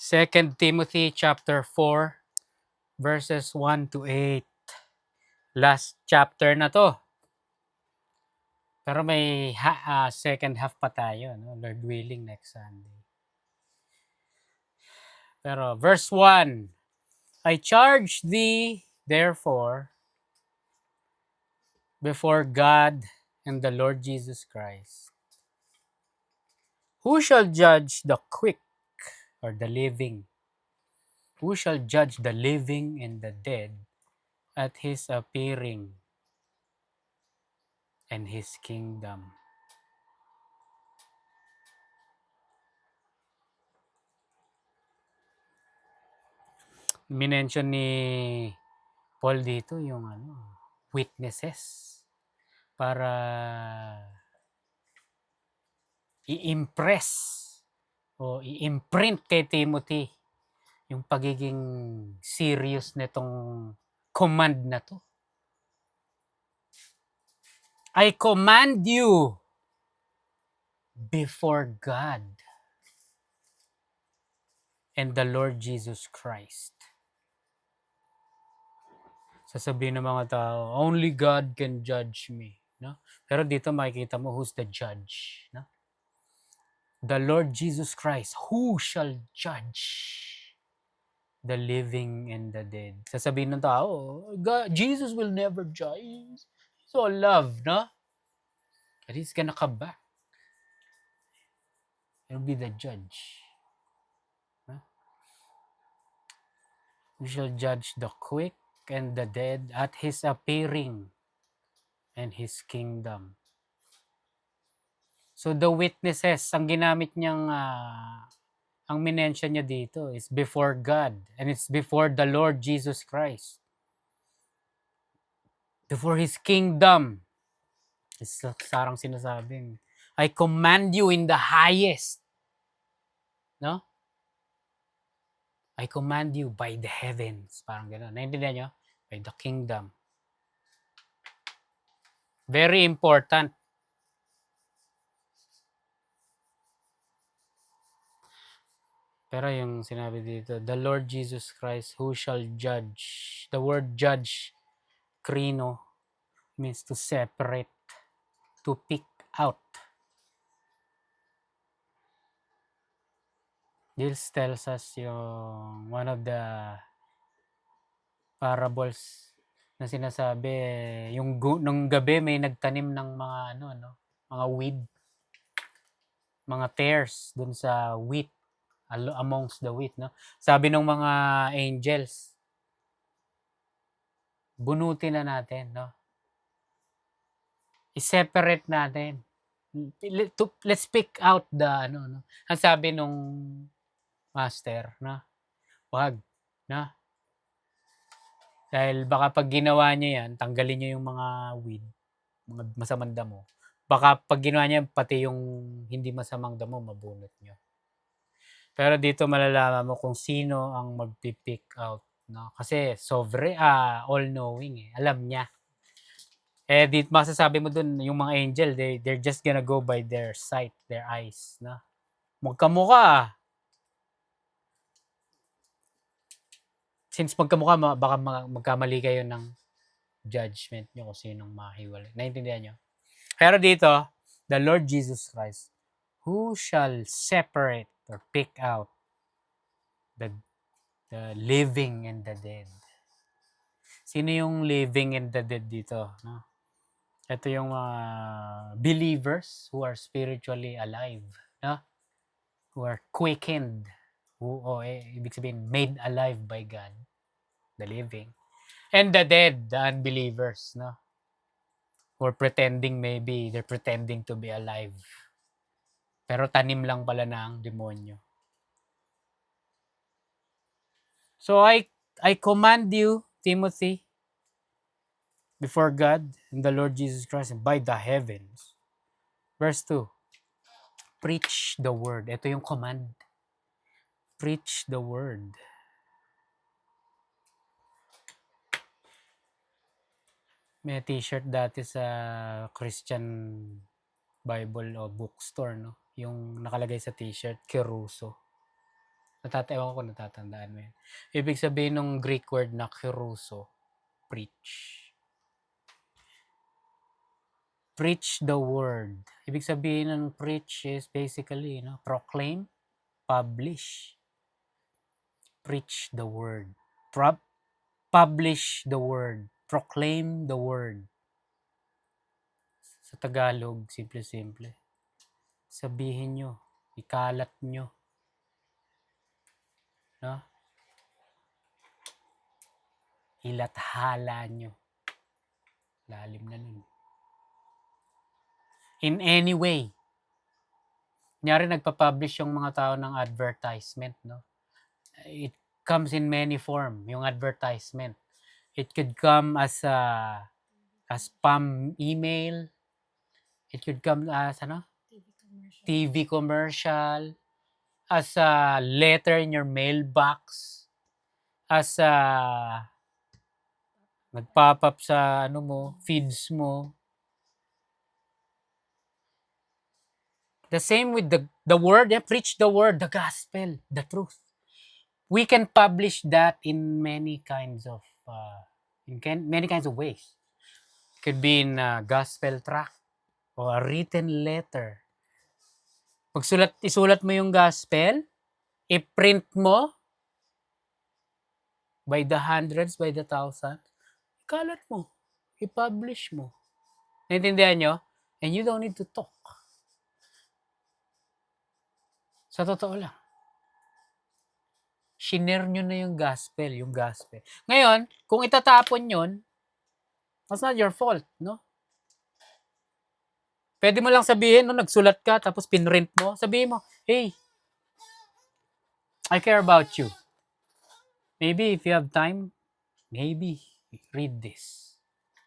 2 Timothy chapter 4 verses 1 to 8. Last chapter na to. Pero may second half pa tayo, no? Lord willing, next Sunday. Pero verse 1, I charge thee, therefore, before God and the Lord Jesus Christ, who shall judge the quick or the living? Who shall judge the living and the dead at his appearing and his kingdom? Minention ni Paul dito yung witnesses para i-impress o i-imprint kay Timothy yung pagiging serious nitong command na to. I command you before God and the Lord Jesus Christ. Sasabihin ng mga tao, only God can judge me. No? Pero dito makikita mo who's the judge. No? The Lord Jesus Christ, who shall judge the living and the dead? Sasabihin ng tao, God, Jesus will never judge. He's all love, no? But he's gonna come back. He'll be the judge. No? We shall judge the quick and the dead at his appearing and his kingdom. So the witnesses, ang ginamit niyang, ang minention niya dito is before God and it's before the Lord Jesus Christ. Before His kingdom. It's sarang sinasabing, I command you in the highest. No? I command you by the heavens. Parang gano'n. Naintindihan nyo? By the kingdom. Very important. Pero yung sinabi dito, the Lord Jesus Christ who shall judge. The word judge, krino, means to separate, to pick out. This tells us yung one of the parables na sinasabi, yung nung gabi may nagtanim ng mga mga weed, mga tares dun sa wheat, amongst the wheat, no? Sabi ng mga angels, bunutin na natin, no? I-separate natin. Let's pick out the no. Ang sabi nung master, na wag, na dahil baka pag ginawa niya yan, tanggalin niya yung mga weed, mga masamang damo. Baka pag ginawa niya, pati yung hindi masamang damo, mabunot niyo. Pero dito malalaman mo kung sino ang magpipick out. No? Kasi all-knowing. Alam niya. Dito masasabi mo dun, yung mga angel, they're just gonna go by their sight, their eyes. No? Magkamukha. Since magkamukha, baka magkamali kayo ng judgment nyo kung sinong mahiwalay. Naintindihan nyo? Pero dito, the Lord Jesus Christ, who shall separate or pick out the living and the dead. Sino yung living and the dead dito? No? Ito yung believers who are spiritually alive. No? Who are quickened. Ibig sabihin, made alive by God. The living. And the dead, the unbelievers. No? Who are pretending they're pretending to be alive. Pero tanim lang pala ng demonyo. So I command you, Timothy, before God and the Lord Jesus Christ and by the heavens. Verse 2, preach the word. Ito yung command. Preach the word. May t-shirt dati sa Christian Bible o bookstore, no? Yung nakalagay sa t-shirt, Keruso. Ewan ko natatandaan mo yun. Ibig sabihin ng Greek word na keruso, preach. Preach the word. Ibig sabihin ng preach is basically, proclaim, publish. Preach the word. Publish the word. Proclaim the word. Sa Tagalog, simple-simple. Sabihin nyo. Ikalat nyo. No? Ilathala nyo. Lalim na nun. In any way. Kunyari nagpa-publish yung mga tao ng advertisement, no? It comes in many form, yung advertisement. It could come as a spam email. It could come as TV commercial, as a letter in your mailbox, as a nag-pop up sa feeds mo. The same with the word, preach the word, the gospel, the truth. We can publish that in many kinds of ways. It could be in a gospel tract or a written letter. Isulat mo yung gospel, i-print mo by the hundreds, by the thousands, ikalat mo, i-publish mo. Naintindihan nyo? And you don't need to talk. Sa totoo lang. Shinare nyo na yung gospel. Ngayon, kung itatapon yun, that's not your fault, no? Pwede mo lang sabihin, nagsulat ka, tapos pinrint mo, sabihin mo, hey, I care about you. Maybe if you have time, maybe read this.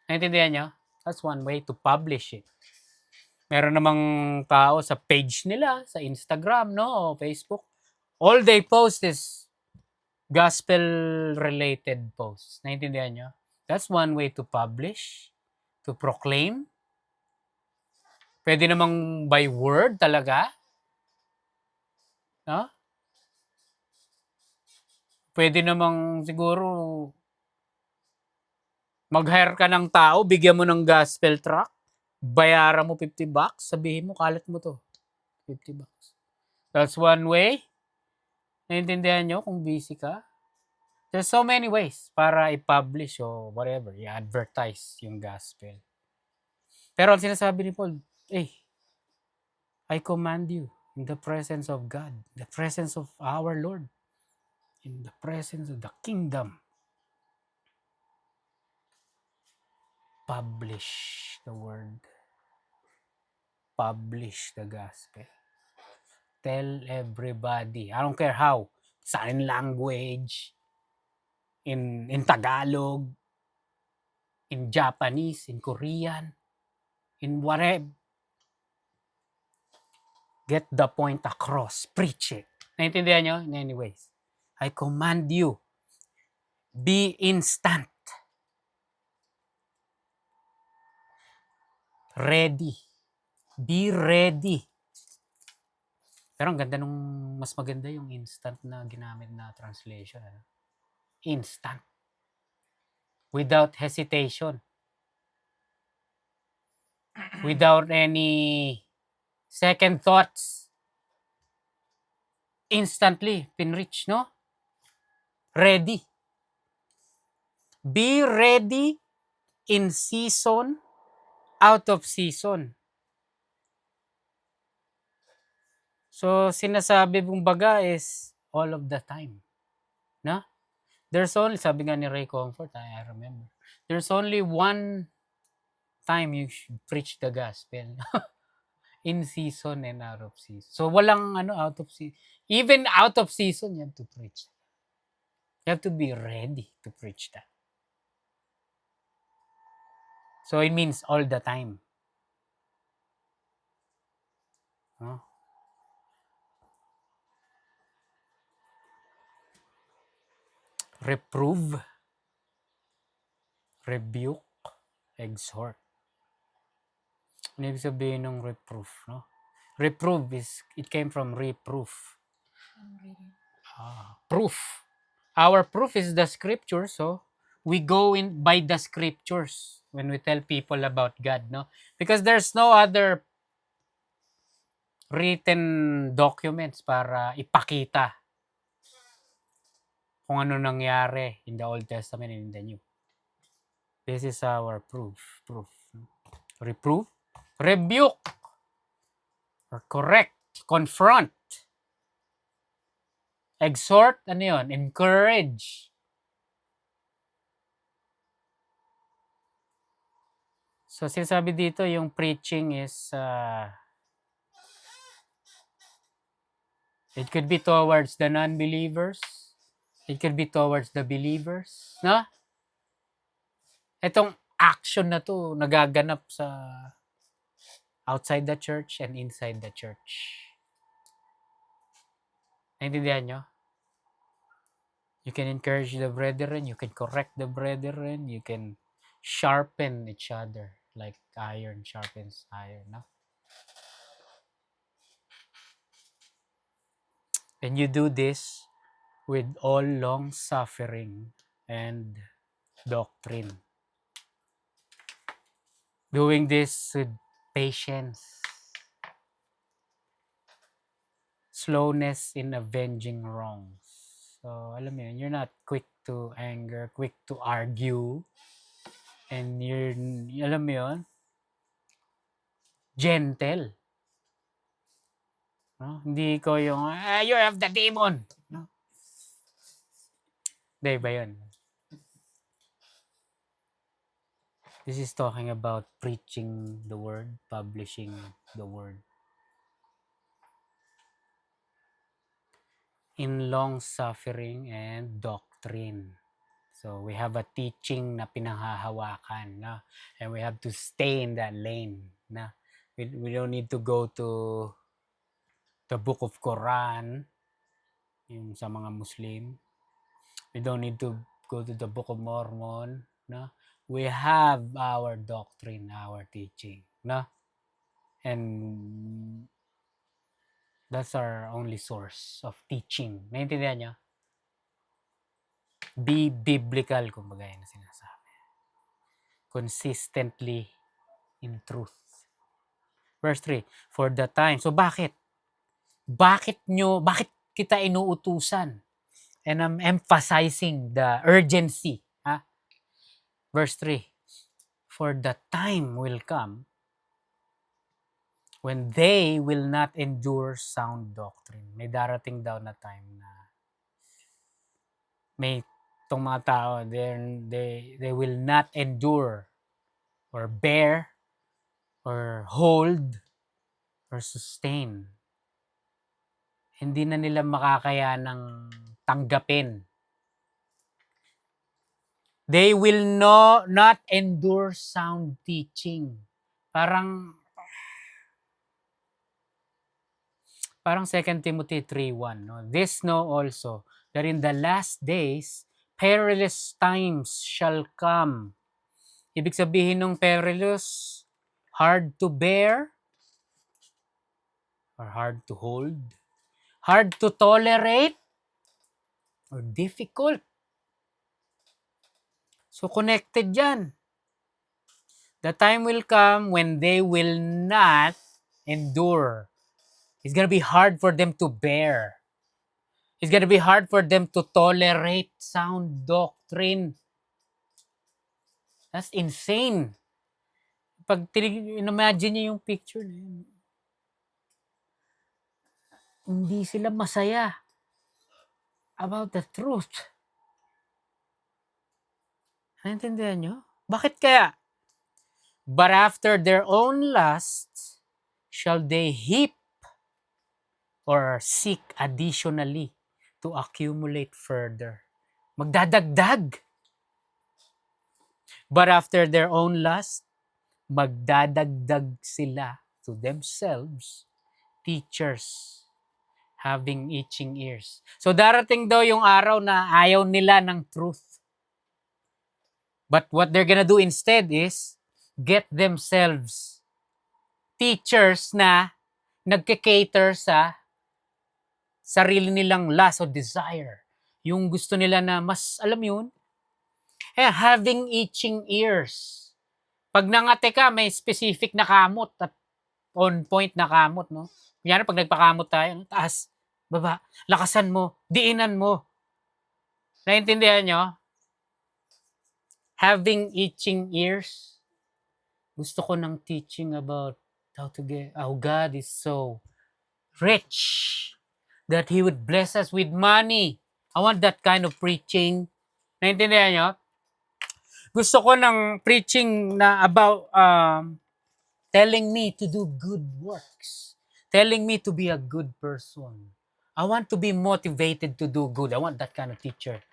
Naintindihan nyo? That's one way to publish it. Meron namang tao sa page nila, sa Instagram, o Facebook. All they post is gospel-related posts. Naintindihan nyo? That's one way to publish, to proclaim. Pwede namang by word talaga. No? Pwede namang siguro mag-hire ka ng tao, bigyan mo ng gospel tract, bayaran mo $50, sabihin mo, kalat mo to. $50. That's one way. Naintindihan nyo kung busy ka? There's so many ways para i-publish o whatever, i-advertise yung gospel. Pero ang sinasabi ni Paul, I command you in the presence of God, the presence of our Lord, in the presence of the kingdom, publish the word, publish the gospel. Tell everybody, I don't care how, sign language, in Tagalog, in Japanese, in Korean, in whatever. Get the point across. Preach it. Naintindihan nyo? In any ways. I command you, be instant. Ready. Be ready. Pero ang ganda mas maganda yung instant na ginamit na translation. Instant. Without hesitation. Without any second thoughts. Instantly, pinreach, no? Ready. Be ready in season, out of season. So, sinasabi mong baga is all of the time. No? There's only, sabi nga ni Ray Comfort, I remember, there's only one time you should preach the gospel. In season and out of season. So, walang out of season. Even out of season, you have to preach. You have to be ready to preach that. So, it means all the time. No? Reprove, rebuke, exhort. Ano ibig sabihin ng reproof, no? Reprove it came from reproof. proof. Our proof is the scripture, so we go in by the scriptures when we tell people about God, no? Because there's no other written documents para ipakita kung ano nangyari in the Old Testament and in the New. This is our proof. Reproof, rebuke, or correct, confront, exhort, ano yun? Encourage. So, sinasabi dito, yung preaching is, it could be towards the non-believers. It could be towards the believers. No? Itong action na to, nagaganap sa outside the church and inside the church. Naintindihan nyo? You can encourage the brethren, you can correct the brethren, you can sharpen each other like iron sharpens iron. No? And you do this with all long suffering and doctrine. Doing this with patience, slowness in avenging wrongs. So, alam mo yun, you're not quick to anger, quick to argue, and you're, alam mo yun, gentle. No? Hindi ko yung, you have the demon. No? Hindi ba yun? This is talking about preaching the word, publishing the word. In long suffering and doctrine. So we have a teaching na pinanghahawakan, na, and we have to stay in that lane. Na. We don't need to go to the book of Quran, yung sa mga Muslim. We don't need to go to the book of Mormon. Na. We have our doctrine, our teaching. Na. And that's our only source of teaching. Naintindihan nyo? Be biblical, kumbaga yun na sinasabi. Consistently in truth. Verse 3, for the time. So bakit? Bakit kita inuutusan? And I'm emphasizing the urgency. Ha? Verse 3, for the time will come when they will not endure sound doctrine. May darating daw na time na may itong mga tao, they will not endure or bear or hold or sustain. Hindi na nila makakayanang tanggapin. They will not endure sound teaching. Parang 2 Timothy 3:1, no? This know also that in the last days perilous times shall come. Ibig sabihin ng perilous, hard to bear or hard to hold, hard to tolerate or difficult. So connected yan. The time will come when they will not endure. It's gonna be hard for them to bear. It's gonna be hard for them to tolerate sound doctrine. That's insane. Pag imagine niyo yung picture na yun, hindi sila masaya about the truth. Naintindihan nyo? Bakit kaya? But after their own lusts shall they heap or seek additionally to accumulate further. Magdadagdag. But after their own lust, magdadagdag sila to themselves, teachers, having itching ears. So darating daw yung araw na ayaw nila ng truth. But what they're gonna do instead is get themselves teachers na nagke-cater sa sarili nilang lust o desire. Yung gusto nila na mas, alam mo yun, having itching ears. Pag nangate ka, may specific na kamot at on point na kamot, no? Yan, pag nagpakamot tayo, no? Taas, baba, lakasan mo, diinan mo. Naintindihan nyo? Having itching ears. Gusto ko ng teaching about how God is so rich that He would bless us with money. I want that kind of preaching. Naintindihan nyo? Gusto ko ng preaching na about telling me to do good works. Telling me to be a good person. I want to be motivated to do good. I want that kind of teacher.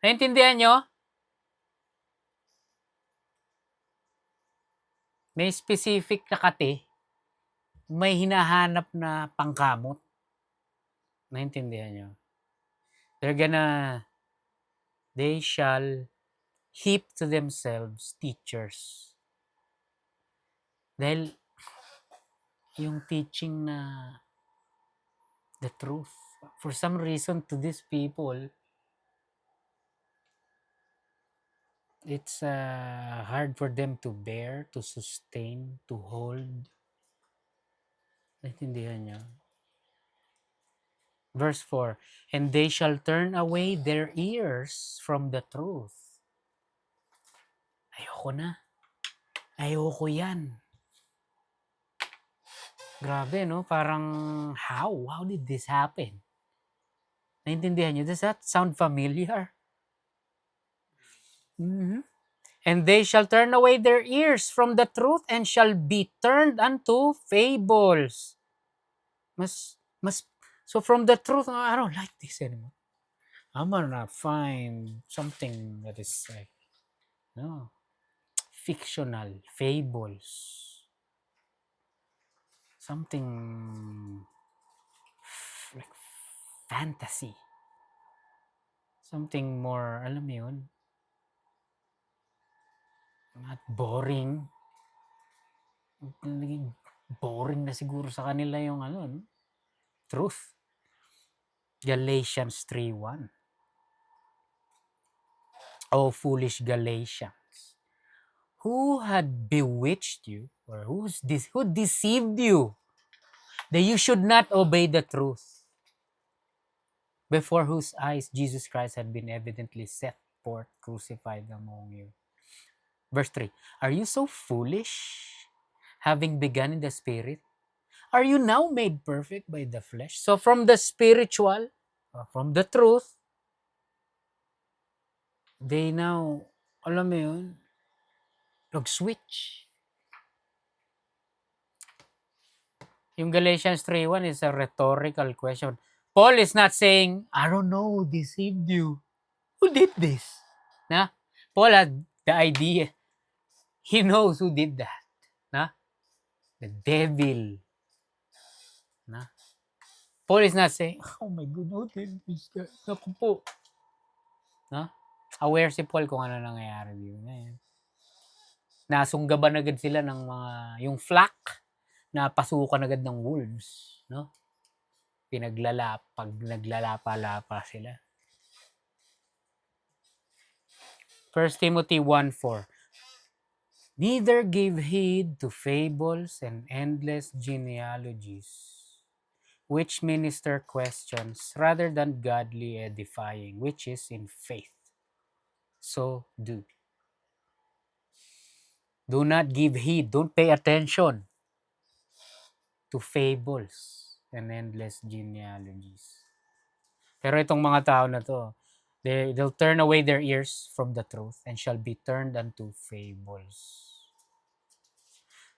Naintindihan nyo? May specific na kate, may hinahanap na pangkamot. Naintindihan nyo? They shall heap to themselves teachers. Dahil yung teaching na the truth, for some reason to these people, it's hard for them to bear, to sustain, to hold. Naintindihan nyo? Verse 4, and they shall turn away their ears from the truth. Ayoko na. Ayoko yan. Grabe, no? Parang, how did this happen? Naintindihan nyo? Does that sound familiar? Mm-hmm. And they shall turn away their ears from the truth and shall be turned unto fables. So from the truth, I don't like this anymore. I'm gonna find something that is like, fictional, fables. Something like fantasy. Something more, alam mo yun, not boring. Naging boring na siguro sa kanila yung truth. Galatians 3:1. Oh, foolish Galatians, who had bewitched you, or who deceived you, that you should not obey the truth, before whose eyes Jesus Christ had been evidently set forth, crucified among you. Verse 3, are you so foolish, having begun in the Spirit? Are you now made perfect by the flesh? So from the spiritual, from the truth, they now, alam mo yun, nag-switch. Yung Galatians 3:1 is a rhetorical question. Paul is not saying, I don't know who deceived you. Who did this? Na? Paul had the idea. He knows who did that. Na? The devil. Na? Paul is not saying, oh my God, who did this? Naku po. Na? Aware si Paul kung ano nangyayari dito. Nasunggaban agad sila ng yung flock, na pasukan agad ng wolves. No? Pag naglalapa-lapa sila. 1 Timothy 1:4. Neither give heed to fables and endless genealogies, which minister questions rather than godly edifying, which is in faith. So do. Do not give heed, don't pay attention to fables and endless genealogies. Pero itong mga tao na to, they'll turn away their ears from the truth and shall be turned unto fables.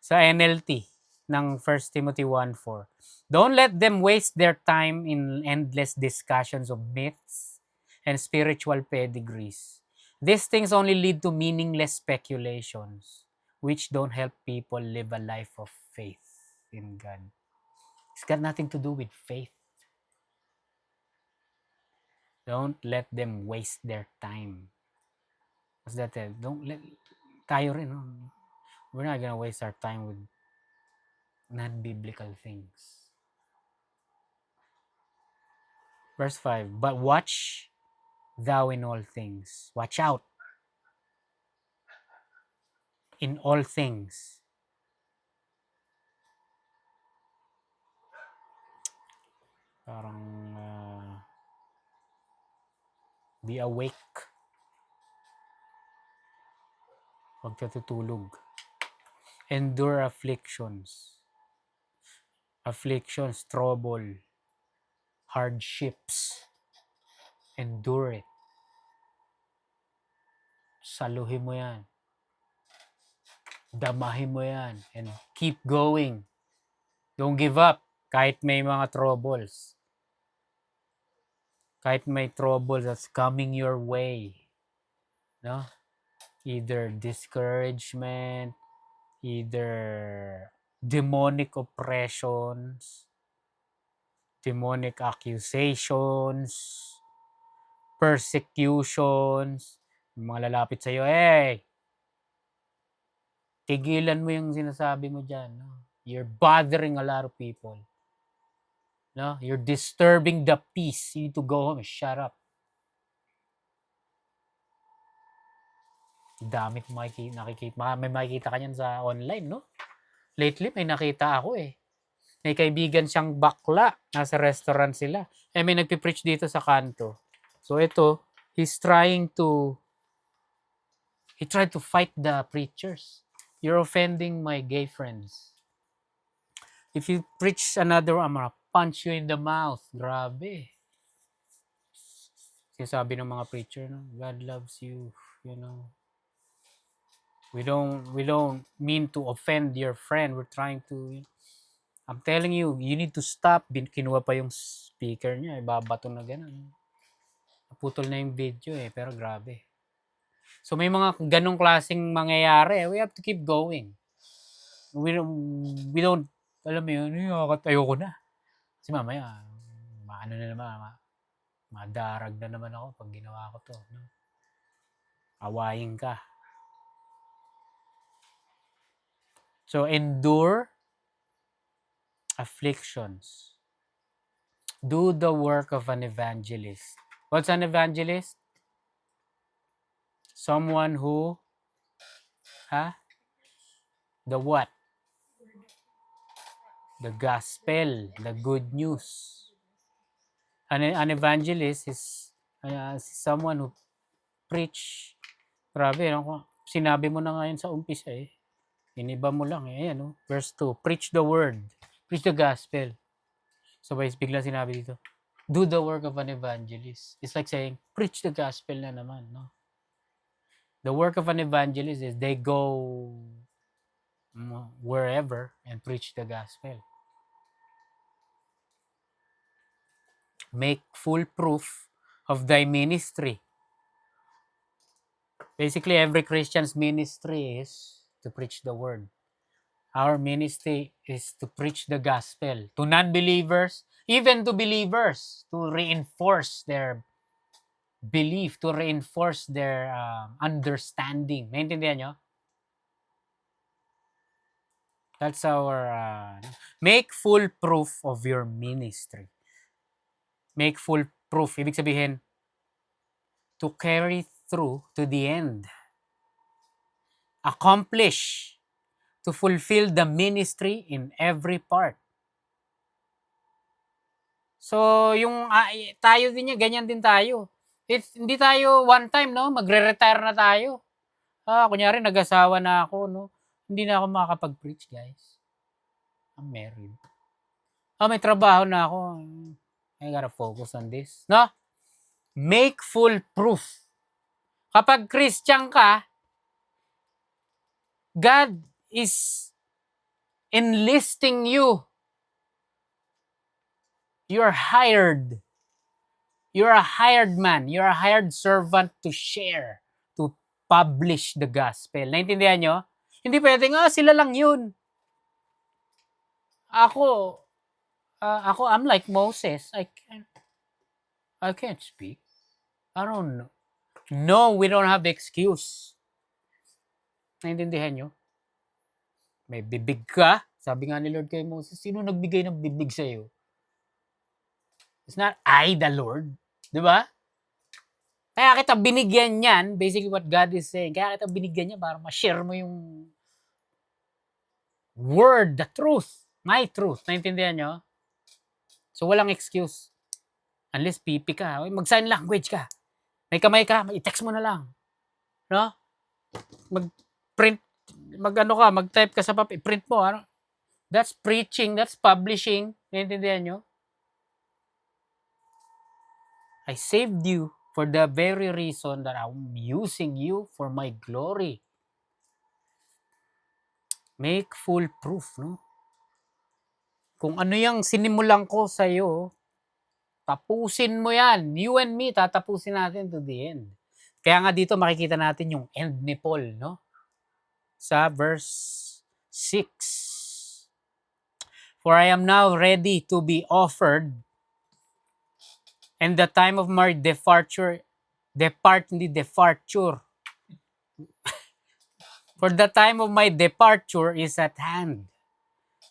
Sa NLT ng 1 Timothy 1:4, don't let them waste their time in endless discussions of myths and spiritual pedigrees. These things only lead to meaningless speculations, which don't help people live a life of faith in God. It's got nothing to do with faith. Don't let them waste their time. What's that? Tayo rin, no? We're not gonna waste our time with non-biblical things. Verse 5, but watch thou in all things. Watch out in all things. Parang be awake. Huwag ka tutulog. Endure afflictions. Afflictions, trouble, hardships. Endure it. Saluhin mo yan. Damahin mo yan. And keep going. Don't give up. Kahit may mga troubles. Kahit may trouble that's coming your way. No? Either discouragement, either demonic oppressions, demonic accusations, persecutions, mga lalapit sa'yo, tigilan mo yung sinasabi mo dyan. No? You're bothering a lot of people. No? You're disturbing the peace. You need to go home and shut up. Dami kong nakikita. May makikita ka niyan sa online, no? Lately, may nakita ako eh. May kaibigan siyang bakla. Nasa restaurant sila. May nagpipreach dito sa kanto. So ito, he tried to fight the preachers. You're offending my gay friends. If you preach another one, I'm gonna punch you in the mouth. Grabe. Sinasabi ng mga preacher, no? God loves you, you know. We don't mean to offend your friend. We're trying to, I'm telling you, you need to stop. Kinuha pa yung speaker niya, babato na gano'n. Naputol na yung video pero grabe. So may mga ganong klaseng mangyayari. We have to keep going. We don't, alam mo yun, ayoko na. Kasi mamaya, maano na naman, madarag na naman ako pag ginawa ko to. No? Awayin ka. So, endure afflictions. Do the work of an evangelist. What's an evangelist? Someone who, the what? The gospel, the good news. An evangelist is someone who preach. Grabe, no? Sinabi mo na ngayon sa umpisa Iniba mo lang Ayan, no? Verse 2, preach the word. Preach the gospel. So, bigla sinabi dito, do the work of an evangelist. It's like saying, preach the gospel na naman, no? The work of an evangelist is they go wherever and preach the gospel. Make full proof of thy ministry. Basically, every Christian's ministry is to preach the word. Our ministry is to preach the gospel to non-believers, even to believers, to reinforce their belief, to reinforce their understanding. Naintindihan nyo? That's our... make full proof of your ministry. Make full proof. Ibig sabihin, to carry through to the end. Accomplish. To fulfill the ministry in every part. So, yung tayo din niya, ganyan din tayo. Hindi tayo one time, no? Magre-retire na tayo. Kunyari, nag-asawa na ako, no? Hindi na ako makakapag-preach, guys. I'm married. May trabaho na ako. I gotta focus on this. No? Make full proof. Kapag Christian ka, God is enlisting you. You're hired. You're a hired man. You're a hired servant to share, to publish the gospel. Naintindihan nyo? Hindi pwedeng, sila lang yun. Ako, I'm like Moses. I can't speak. I don't know. No, we don't have excuse. Naintindihan nyo? May bibig ka. Sabi nga ni Lord kay Moses, sino nagbigay ng bibig sa'yo? It's not I, the Lord. Di ba? Kaya kita binigyan yan, basically what God is saying, kaya kita binigyan niya para ma-share mo yung word, the truth, my truth. Naintindihan nyo? So, walang excuse. Unless pipi ka, mag-sign language ka. May kamay ka, i-text mo na lang. No? Mag-print, mag-type ka sa papel, print mo. Ano? That's preaching, that's publishing. Naintindihan nyo? I saved you for the very reason that I'm using you for my glory. Make full proof, no? Kung ano yung sinimulan ko sa iyo, tapusin mo yan. You and me, tatapusin natin to the end. Kaya nga dito makikita natin yung end ni Paul, no? Sa verse 6. For I am now ready to be offered, and the time of my departure. For the time of my departure is at hand.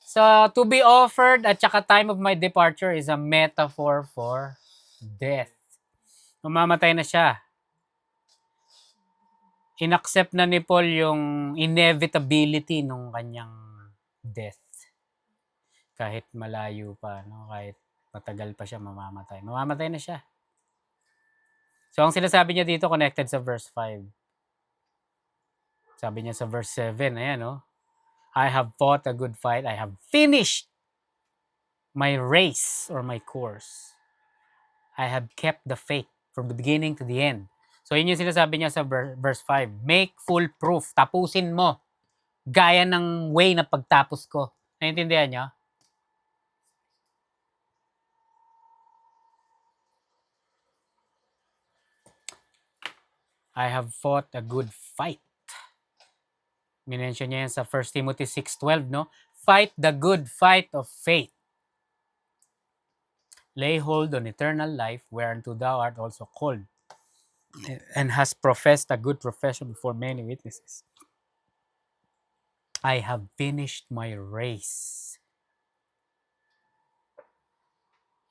So, to be offered at saka time of my departure is a metaphor for death. Mamamatay na siya. Inaccept na ni Paul yung inevitability ng kanyang death. Kahit malayo pa, no? Kahit matagal pa siya mamamatay. Mamamatay na siya. So, ang sinasabi niya dito connected sa verse 5. Sabi niya sa verse 7, ayan, no? I have fought a good fight. I have finished my race or my course. I have kept the faith from the beginning to the end. So, yun yung sinasabi niya sa verse 5. Make full proof. Tapusin mo. Gaya ng way na pagtapos ko. Naintindihan niyo? I have fought a good fight. Minention niya yan sa 1 Timothy 6:12, no? Fight the good fight of faith. Lay hold on eternal life, whereunto thou art also called, and has professed a good profession before many witnesses. I have finished my race.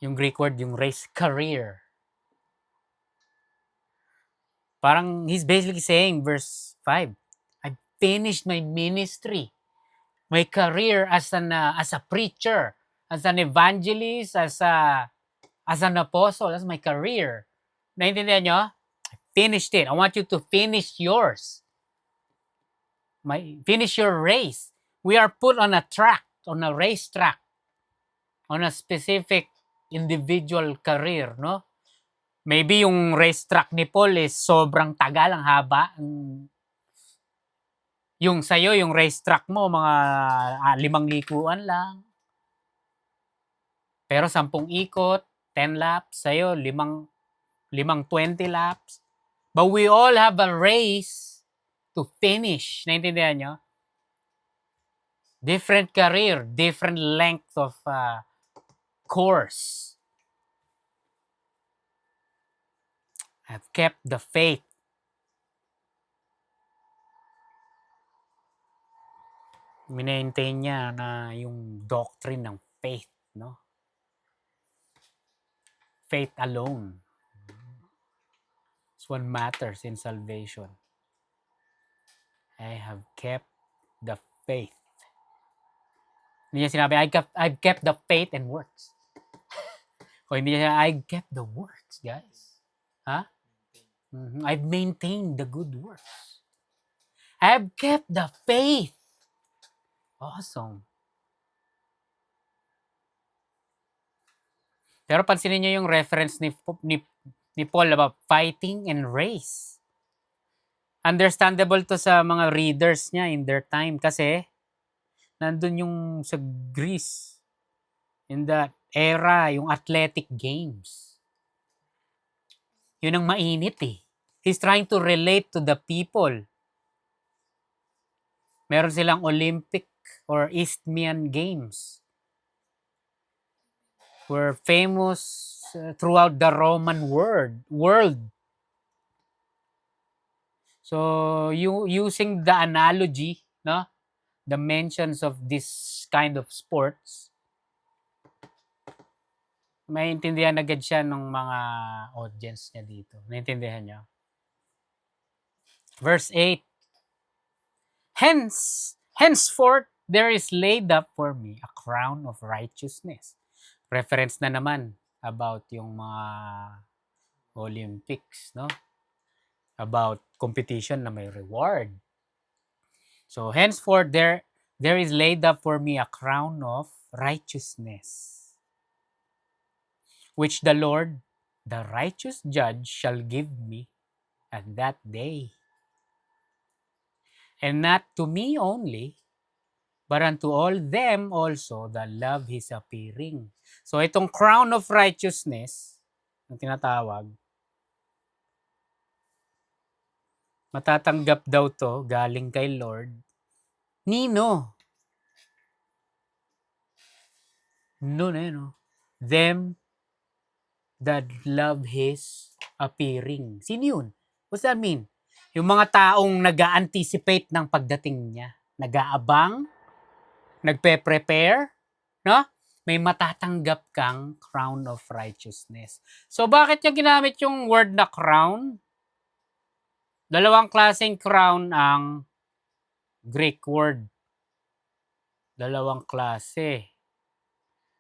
Yung Greek word, yung race, career. Parang he's basically saying, verse 5, I finished my ministry, my career as a preacher, as an evangelist, as an apostle. That's my career. Naintindihan nyo? I finished it. I want you to finish yours. Finish your race. We are put on a track, on a race track, on a specific individual career, no? Maybe yung race track ni Paul is sobrang tagal, ang haba. Yung sa'yo, yung race track mo, mga 5 likuan lang. Pero 10 ikot, 10 laps. Sa'yo, 5 20 laps. But we all have a race to finish. Naintindihan nyo? Different career, different length of course. I've kept the faith. Minaintain niya na yung doctrine ng faith, no? Faith alone. It's what matters in salvation. I have kept the faith. Hindi niya sinabi, I've kept the faith and works. O hindi niya sinabi, I've kept the works, guys. Ha? I've maintained the good works. I've kept the faith. Awesome. Pero pansinin niyo yung reference ni Paul about fighting and race. Understandable to sa mga readers niya in their time kasi nandun yung sa Greece in that era, yung athletic games. Yun ang mainit eh. He's trying to relate to the people. Meron silang Olympic or Isthmian Games. Were famous throughout the Roman world. So, using the analogy, no? The mentions of this kind of sports, Maintindihan agad siya ng mga audience niya dito. Naintindihan niyo? Verse 8. Henceforth, there is laid up for me a crown of righteousness. Reference na naman about yung mga Olympics, no? About competition na may reward. So, henceforth, there is laid up for me a crown of righteousness, which the Lord, the righteous judge, shall give me at that day. And not to me only, but unto all them also that love His appearing. So itong crown of righteousness, ang tinatawag, matatanggap daw to galing kay Lord. Nino? No. Them that love His appearing. Sino yun? What's that mean? Yung mga taong nag-a-anticipate ng pagdating niya. Nag-aabang, nagpe-prepare, no? May matatanggap kang crown of righteousness. So bakit niya ginamit yung word na crown? Dalawang klaseng crown ang Greek word. Dalawang klase.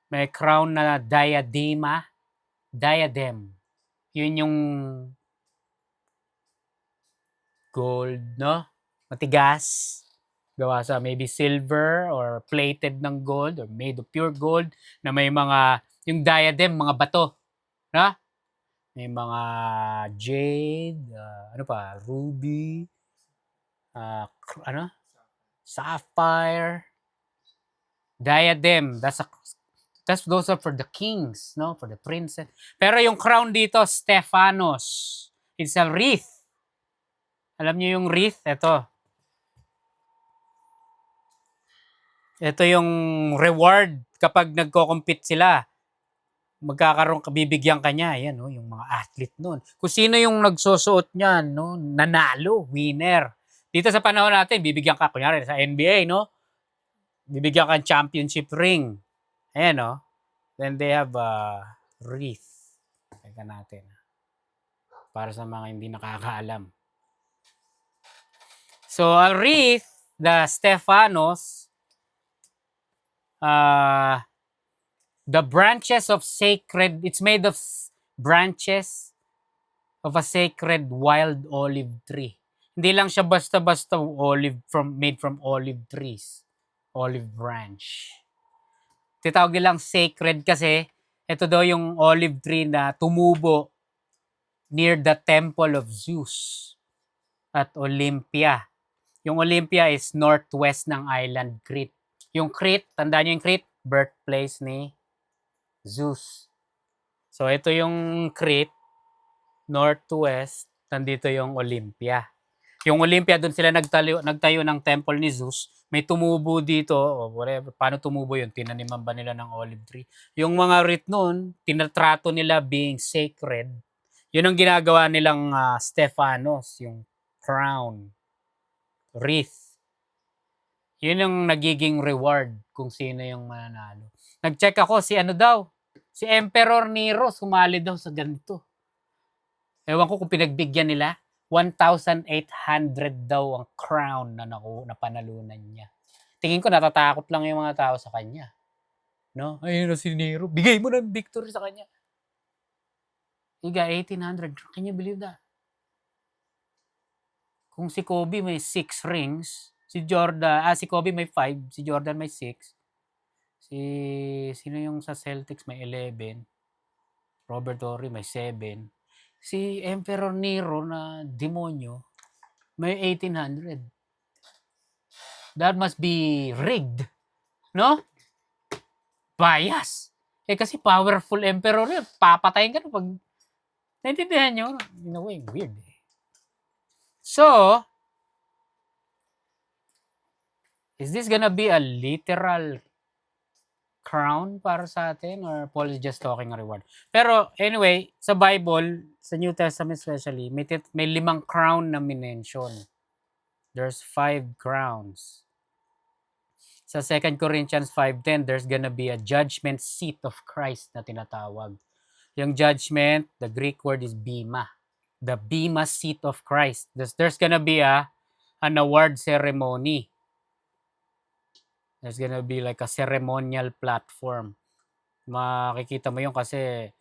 May crown na diadem. Yun yung gold, no? Matigas. Gawa sa maybe silver or plated ng gold or made of pure gold na may mga, yung diadem, mga bato. No? May mga jade, ruby, sapphire, diadem. Those are for the kings, no? For the princess. Pero yung crown dito, Stephanos. It's a wreath. Alam niyo yung wreath? Ito yung reward kapag nagko-compete sila. Bibigyan ka niya. Yan, no? Yung mga athlete nun. Kung sino yung nagsusuot niyan, no? Nanalo, winner. Dito sa panahon natin, bibigyan ka, kunyari sa NBA, no? Bibigyan ka ng championship ring. Ayan, no? Then they have a wreath. Teka natin. Para sa mga hindi nakakaalam. So, a wreath, the Stephanos, the branches of sacred, it's made of branches of a sacred wild olive tree. Hindi lang siya basta-basta made from olive trees. Olive branch. Titawag nilang sacred kasi ito daw yung olive tree na tumubo near the temple of Zeus at Olympia. Yung Olympia is northwest ng island Crete. Yung Crete, tandaan nyo yung Crete, birthplace ni Zeus. So ito yung Crete, northwest, nandito yung Olympia. Yung Olympia, doon sila nagtayo ng temple ni Zeus. May tumubo dito, o whatever. Paano tumubo yun? Tinaniman ba nila ng olive tree? Yung mga wreath noon, tinatrato nila being sacred. Yun ang ginagawa nilang Stephanos, yung crown, wreath. Yun yung nagiging reward kung sino yung mananalo. Nag-check ako, si Emperor Nero, sumali daw sa ganito. Ewan ko kung pinagbigyan nila. 1,800 daw ang crown na napanalunan niya. Tingin ko natatakot lang yung mga tao sa kanya. No? Ayun na si Nero. Bigay mo ng victory sa kanya. Iga, 1,800. Can you believe that? Kung si Kobe may 6 rings, si Kobe may 5, si Jordan may 6. Sino yung sa Celtics may 11. Robert Horry may 7. Si Emperor Nero na demonyo may 1,800. That must be rigged. No? Bias. Kasi powerful emperor yun. Papatayin ka na pag naintindihan nyo. In a way, weird. So, is this gonna be a literal crown para sa atin or Paul is just talking a reward? Pero anyway, sa Bible, sa New Testament especially, may 5 crown na minention. There's 5 crowns. Sa 2 Corinthians 5:10, there's gonna be a judgment seat of Christ na tinatawag. Yung judgment, the Greek word is bema. The bema seat of Christ. There's gonna be an award ceremony. There's gonna be like a ceremonial platform. Makikita mo yun kasi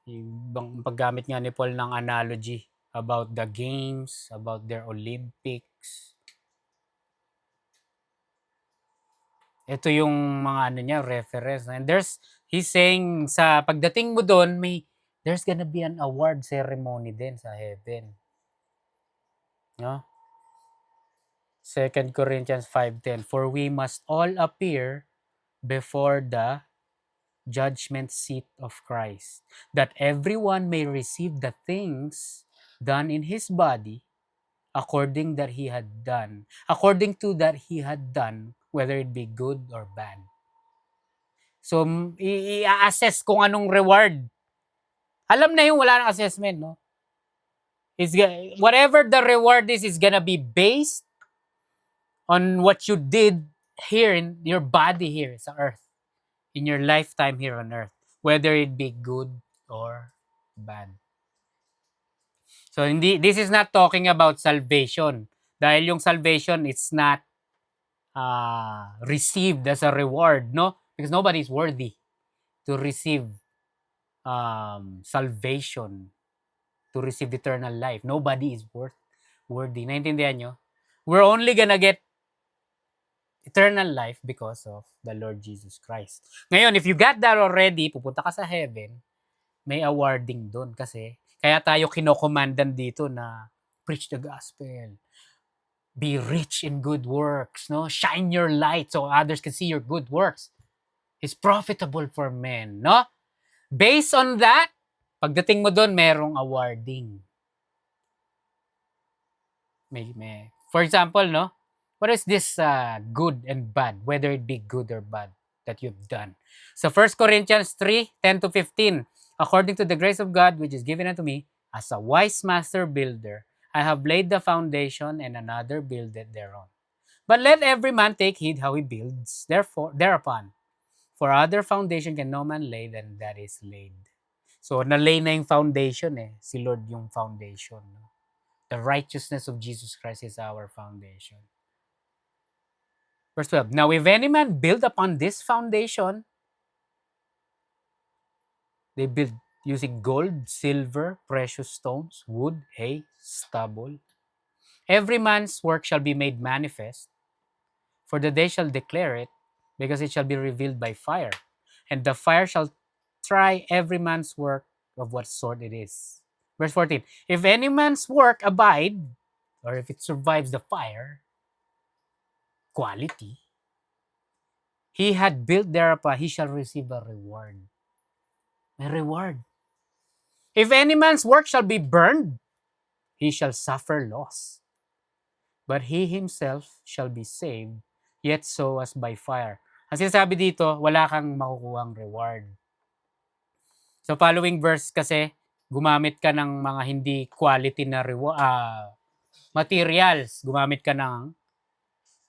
yung paggamit nga ni Paul ng analogy about the games, about their Olympics. Ito yung mga ano niya, reference. And he's saying sa pagdating mo doon, there's gonna be an award ceremony din sa heaven. No? 2 Corinthians 5:10, for we must all appear before the judgment seat of Christ, that everyone may receive the things done in his body according to that he had done, whether it be good or bad. So, i-assess kung anong reward. Alam na yung wala ng assessment, no? Whatever the reward is gonna be based on what you did here in your body here sa earth, in your lifetime here on earth, whether it be good or bad. So, this is not talking about salvation. Dahil yung salvation, it's not received as a reward, no? Because nobody is worthy to receive salvation, to receive eternal life. Nobody is worthy. Naintindihan nyo? We're only gonna get eternal life because of the Lord Jesus Christ. Ngayon, if you got that already, pupunta ka sa heaven, may awarding doon kasi kaya tayo kinokomandan dito na preach the gospel. Be rich in good works, no? Shine your light so others can see your good works. It's profitable for men, no? Based on that, pagdating mo doon, merong awarding. For example, no? What is this good and bad, whether it be good or bad, that you've done? So 1 Corinthians 3:10-15, according to the grace of God which is given unto me, as a wise master builder, I have laid the foundation, and another builded thereon. But let every man take heed how he builds thereupon. For other foundation can no man lay than that is laid. So, na-lay na yung foundation si Lord yung foundation. No? The righteousness of Jesus Christ is our foundation. Verse 12, now if any man build upon this foundation, they build using gold, silver, precious stones, wood, hay, stubble. Every man's work shall be made manifest, for the day shall declare it, because it shall be revealed by fire. And the fire shall try every man's work of what sort it is. Verse 14, if any man's work abide, or if it survives the fire, quality, he had built thereupon, he shall receive a reward. A reward. If any man's work shall be burned, he shall suffer loss. But he himself shall be saved, yet so as by fire. Ang sinasabi dito, wala kang makukuhang reward. So following verse kasi, gumamit ka ng mga hindi quality na materials. Gumamit ka ng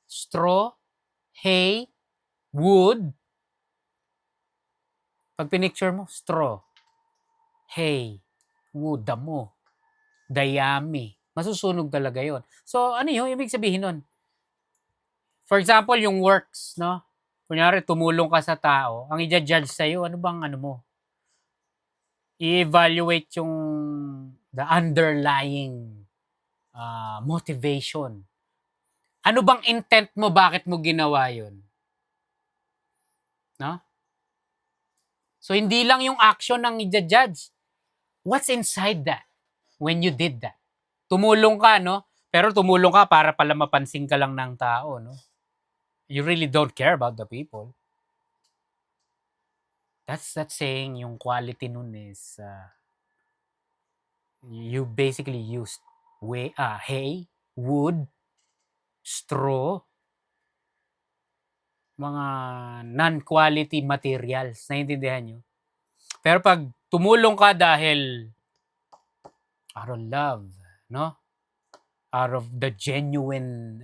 straw, hay, wood. Pag pinicture mo, straw, hay, wood, damo, dayami. Masusunog talaga yon. So, ano yun? Ibig sabihin nun? For example, yung works, no? Kunyari, tumulong ka sa tao, ang i-judge sa'yo, ano bang ano mo? I-evaluate yung the underlying motivation. Ano bang intent mo? Bakit mo ginawa yun? No? So, hindi lang yung action ng i-judge. What's inside that when you did that? Tumulong ka, no? Pero tumulong ka para pala mapansin ka lang ng tao, no? You really don't care about the people. That's saying yung quality nun is you basically used hay, wood, straw, mga non-quality materials. Naiintindihan nyo? Pero pag tumulong ka dahil out of love, no? Out of the genuine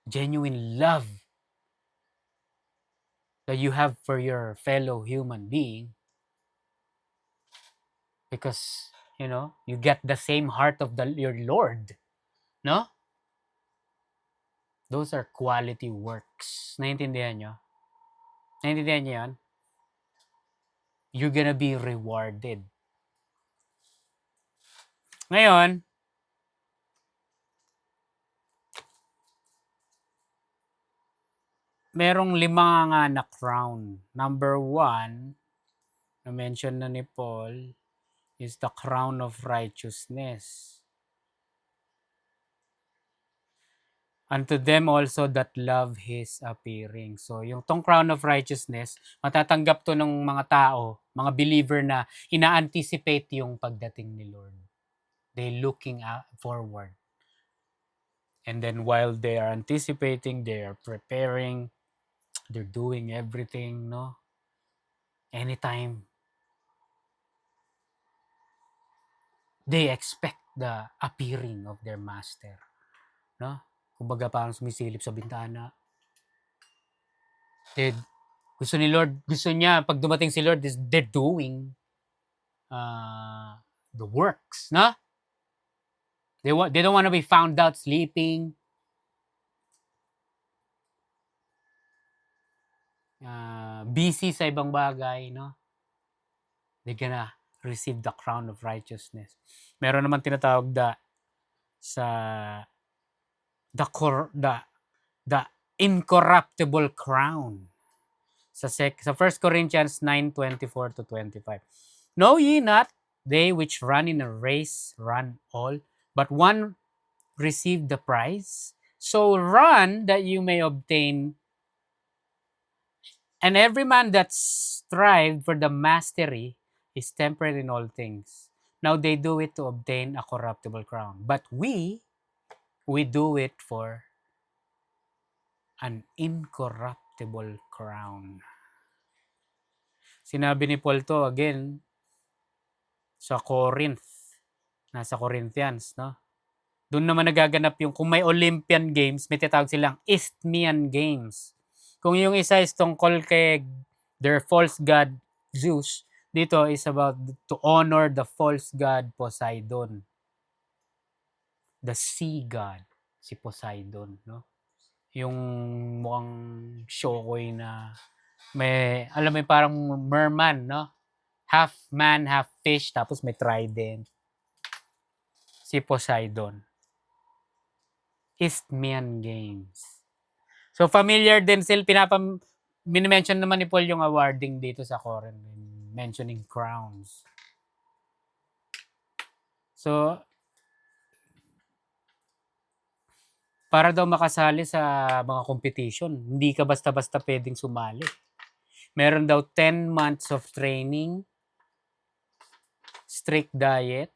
genuine love that you have for your fellow human being, because you get the same heart of your Lord, no? Those are quality works. Naintindihan nyo? Naintindihan nyo yan? You're gonna be rewarded. Ngayon, merong 5 nga na crown. Number 1, na-mention na ni Paul, is the crown of righteousness. Unto them also that love His appearing. So, yung tong crown of righteousness, matatanggap to ng mga tao, mga believer na ina-anticipate yung pagdating ni Lord. They looking forward. And then while they are anticipating, they are preparing, they're doing everything, no? Anytime they expect the appearing of their master, no? Kumbaga parang sumisilip sa bintana. Gusto ni Lord, gusto niya pag dumating si Lord, they're doing the works, no? They don't want to be found out sleeping. Busy sa ibang bagay, no? They're gonna receive the crown of righteousness. Meron naman tinatawag sa the incorruptible crown. Sa 1 Corinthians 9:24-25. Know ye not, they which run in a race run all, but one receive the prize? So run that you may obtain. And every man that strived for the mastery is temperate in all things. Now they do it to obtain a corruptible crown. But we do it for an incorruptible crown. Sinabi ni Paul to again sa Corinth. Nasa Corinthians, no? Doon naman nagaganap yung, kung may Olympian Games, may tinatawag silang Isthmian Games. Kung yung isa is tungkol kay their false god Zeus, dito is about to honor the false god Poseidon. The sea god, si Poseidon, no? Yung mukhang shokoy na may, alam mo parang merman, no? Half man, half fish, tapos may trident. Si Poseidon. Isthmian Games. So, familiar din sila, minimension naman ni Paul yung awarding dito sa Corinth, mentioning crowns. So, para daw makasali sa mga competition, hindi ka basta-basta pwedeng sumali. Meron daw 10 months of training, strict diet.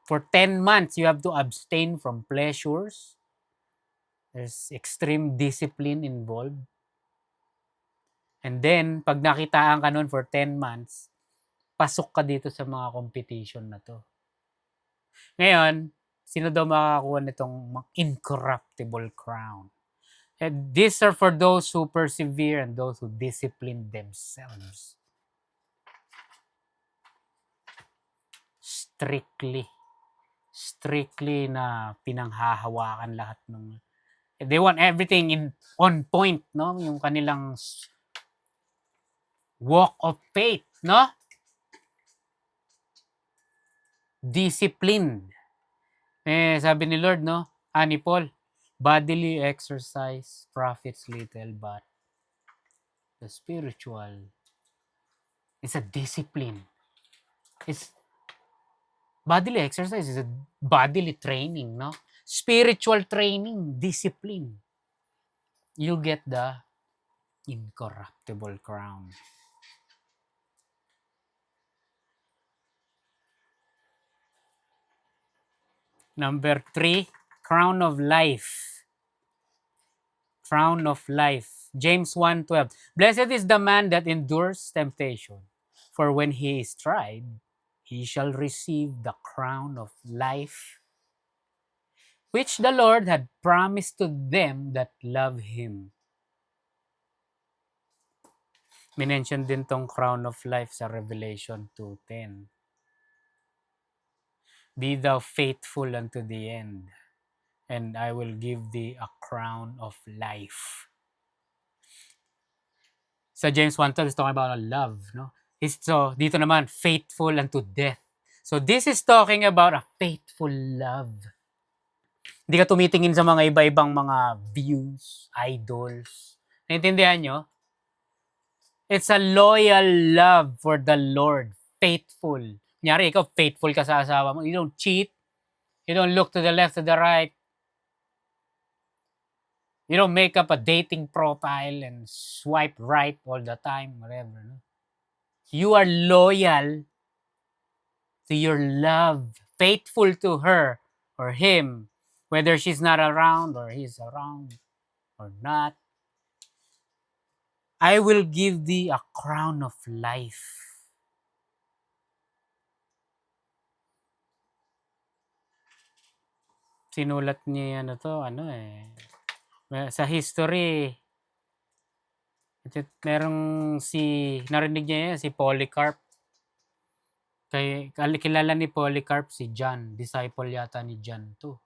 For 10 months, you have to abstain from pleasures. There's extreme discipline involved. And then, pag nakitaan ka nun for 10 months, pasok ka dito sa mga competition na to. Ngayon, sino daw makakakuha nitong incorruptible crown? And these are for those who persevere and those who discipline themselves. Strictly na pinanghahawakan lahat ng, they want everything on point, no? Yung kanilang walk of faith, no? Disciplined. Sabi ni Lord, no? Ni Paul, bodily exercise profits little, but the spiritual is a discipline. Bodily exercise is a bodily training, no? Spiritual training, discipline. You get the incorruptible crown. Number 3, crown of life. Crown of life. James 1:12. Blessed is the man that endures temptation, for when he is tried, he shall receive the crown of life which the Lord had promised to them that love Him. Minention din tong crown of life sa Revelation 2:10. Be thou faithful unto the end, and I will give thee a crown of life. Sa James 1:12 is talking about love, no? So dito naman, faithful unto death. So this is talking about a faithful love. Hindi ka tumitingin sa mga iba-ibang mga views, idols. Naintindihan nyo? It's a loyal love for the Lord. Faithful. Kunyari, ikaw faithful ka sa asawa mo. You don't cheat. You don't look to the left, to the right. You don't make up a dating profile and swipe right all the time, whatever. No? You are loyal to your love, faithful to her or him, whether she's not around or he's around or not. I will give thee a crown of life. Sinulat niya sa history. Merong narinig niya yan, si Polycarp. Kilala ni Polycarp si John, disciple yata ni John to.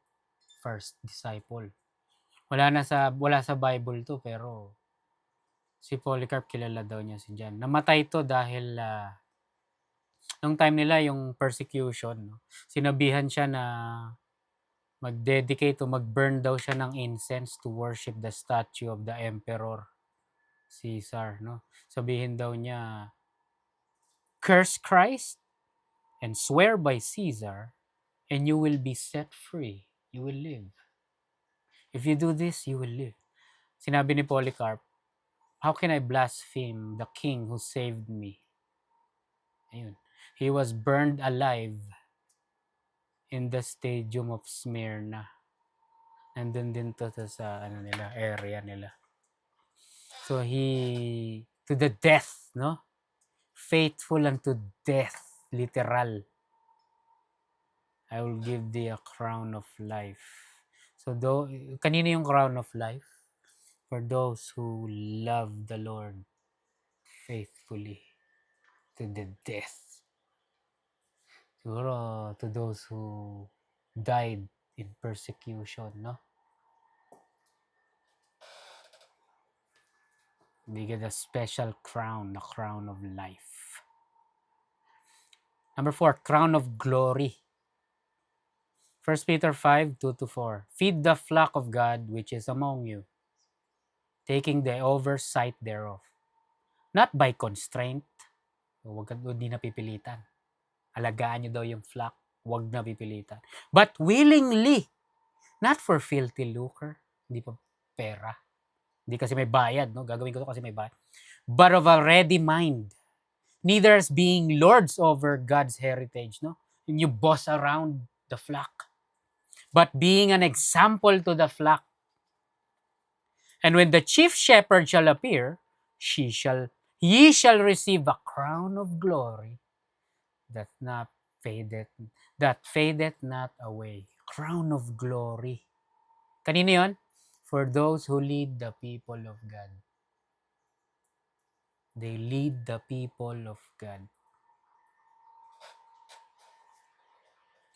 First disciple. Wala sa Bible to, pero si Polycarp kilala daw niya si John. Namatay to dahil nung time nila yung persecution, no? Sinabihan siya na mag-dedicate o mag-burn daw siya ng incense to worship the statue of the Emperor Caesar, no? Sabihin daw niya, curse Christ and swear by Caesar and you will be set free. You will live. If you do this, you will live. Sinabi ni Polycarp, how can I blaspheme the king who saved me? Ayun. He was burned alive in the stadium of Smyrna. Nandun din to sa area nila. So to the death, no? Faithful unto death, literal. I will give thee a crown of life. So kanino yung crown of life? For those who love the Lord faithfully to the death. Siguro to those who died in persecution, no? They get a special crown, the crown of life. Number 4, crown of glory. 1 Peter 5:2-4. Feed the flock of God which is among you, taking the oversight thereof, not by constraint. Hindi na pipilitan. Alagaan nyo daw yung flock, wag na pipilitan. But willingly, not for filthy lucre. Hindi pa pera. Hindi kasi may bayad, no? Gagawin ko to kasi may bayad. But of a ready mind. Neither as being lords over God's heritage, no? You boss around the flock. But being an example to the flock. And when the chief shepherd shall appear, ye shall receive a crown of glory that fadeth not away. Crown of glory. Kanino yon? For those who lead the people of God. They lead the people of God.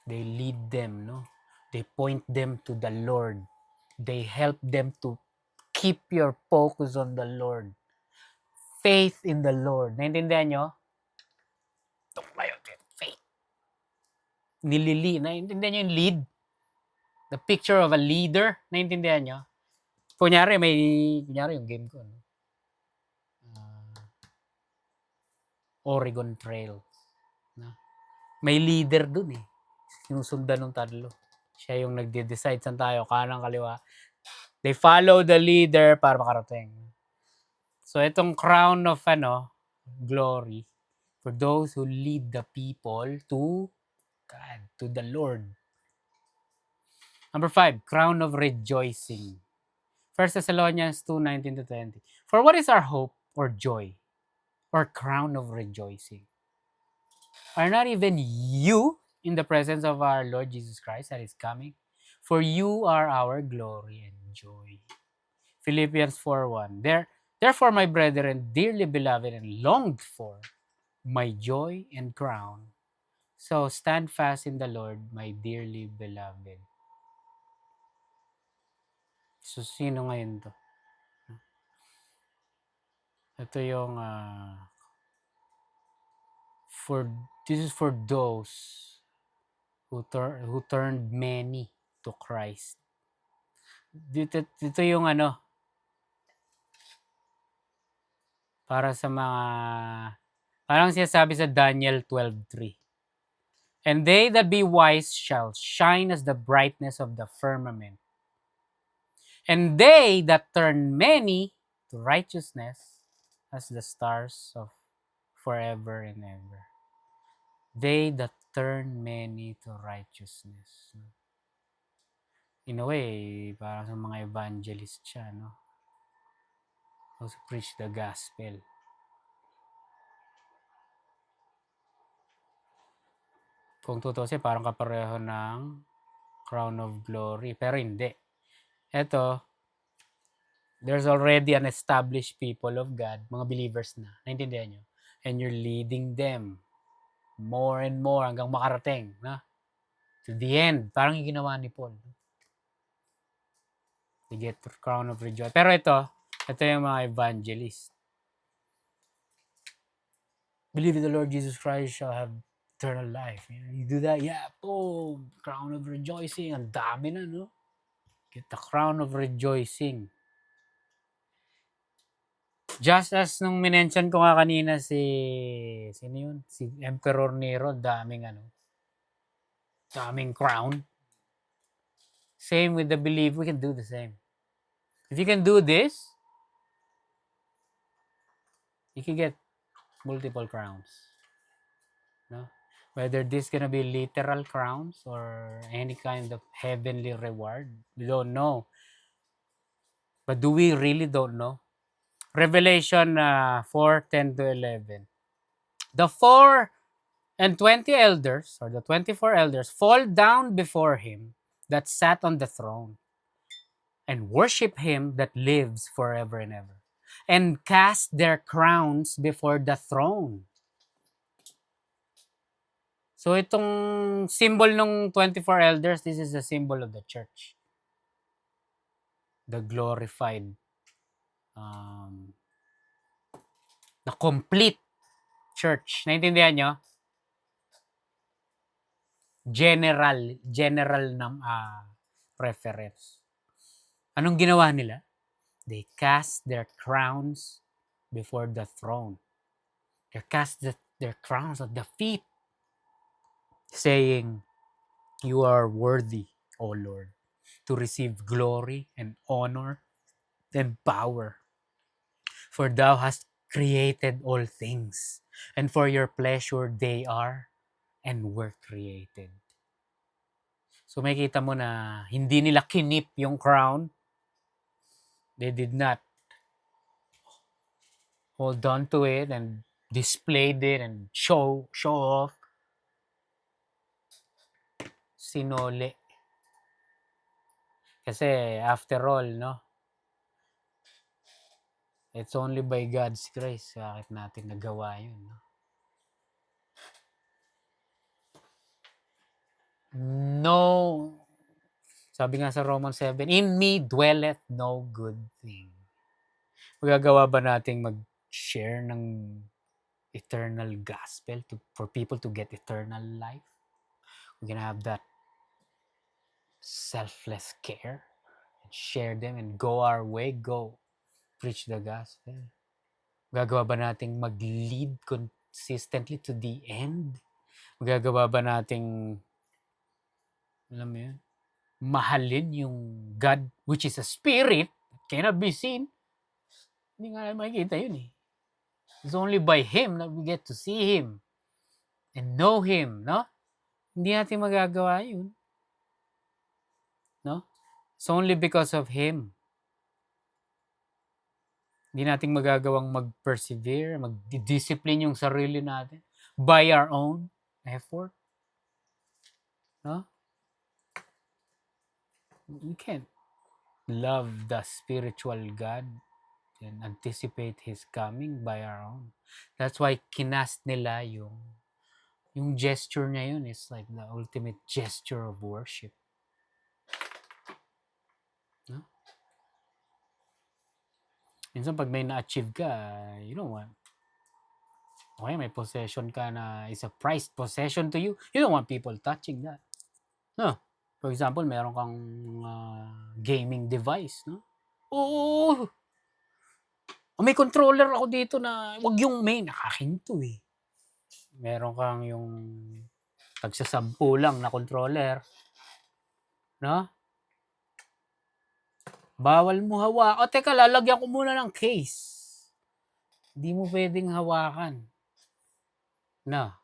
They lead them, no? They point them to the Lord. They help them to keep your focus on the Lord. Faith in the Lord. Naintindihan nyo? Faith. Naintindihan nyo yung lead? The picture of a leader. Naintindihan nyo? Kunyari yung game ko. No? Oregon Trail. No? May leader dun eh. Sinusundan ng tatlo. Siya yung nagde-decide saan tayo, kanang kaliwa. They follow the leader para makarating. So itong crown of glory for those who lead the people to God, to the Lord. Number 5, crown of rejoicing. 1 Thessalonians 2:19-20. For what is our hope or joy or crown of rejoicing? Are not even you in the presence of our Lord Jesus Christ that is coming? For you are our glory and joy. Philippians 4:1. Therefore, my brethren, dearly beloved and longed for, my joy and crown. So stand fast in the Lord, my dearly beloved. So, sino ngayon to? Ito yung, this is for those who turned many to Christ. Dito yung para sa mga, parang sinasabi sa Daniel 12:3. And they that be wise shall shine as the brightness of the firmament. And they that turn many to righteousness as the stars of forever and ever. They that turn many to righteousness. In a way, parang sa mga evangelist siya, no? Also preach the gospel. Kung tutusin, parang kapareho ng crown of glory. Pero hindi. Ito, there's already an established people of God, mga believers na. Naintindihan nyo? And you're leading them more and more hanggang makarating, na? To the end. Parang yung ginawa ni Paul. To get the crown of rejoice. Pero ito yung mga evangelist. Believe in the Lord Jesus Christ shall have eternal life. You do that, yeah, boom, crown of rejoicing. Ang dami na, no? Get the crown of rejoicing. Just as nung minention ko nga kanina sino yun? Si Emperor Nero, daming crown. Same with the belief, we can do the same. If you can do this, you can get multiple crowns. No? Whether this gonna be literal crowns or any kind of heavenly reward, we don't know. But do we really don't know? Revelation 4:10-11. The 24 elders, or the 24 elders, fall down before him that sat on the throne and worship him that lives forever and ever, and cast their crowns before the throne. So itong symbol ng 24 elders, this is a symbol of the church. The glorified, the complete church. Naintindihan nyo? General na reference. Anong ginawa nila? They cast their crowns before the throne. They cast their crowns at the feet, saying, "You are worthy, O Lord, to receive glory and honor and power. For thou hast created all things, and for your pleasure they are and were created." So makita mo na hindi nila kinip yung crown. They did not hold on to it and displayed it and show off. Sinole. Kasi after all, no? It's only by God's grace bakit natin nagawa yun, no? No, sabi nga sa Romans 7, in me dwelleth no good thing. Magagawa ba nating mag-share ng eternal gospel for people to get eternal life? We're gonna have that selfless care and share them and go our way, go preach the gospel. Magagawa ba nating mag-lead consistently to the end? Magagawa ba nating, alam mo yun, mahalin yung God, which is a spirit, cannot be seen? Hindi nga makikita yun eh. It's only by Him that we get to see Him and know Him, no? Hindi natin magagawa yun. No? It's only because of Him. Hindi natin magagawang mag-persevere, mag-discipline yung sarili natin by our own effort. No? We can't love the spiritual God and anticipate His coming by our own. That's why kinast nila yung gesture niya yun is like the ultimate gesture of worship. No? Minsan pag may na-achieve ka, you don't want, okay, may possession ka na is a prized possession to you. You don't want people touching that. No. For example, meron kang gaming device, no? Oo. May controller ako dito na wag yung main, akin to eh. Meron kang yung tagsa-10 lang na controller, no? Bawal mo hawakan. O teka, lalagyan ko muna ng case. Hindi mo pwedeng hawakan. No.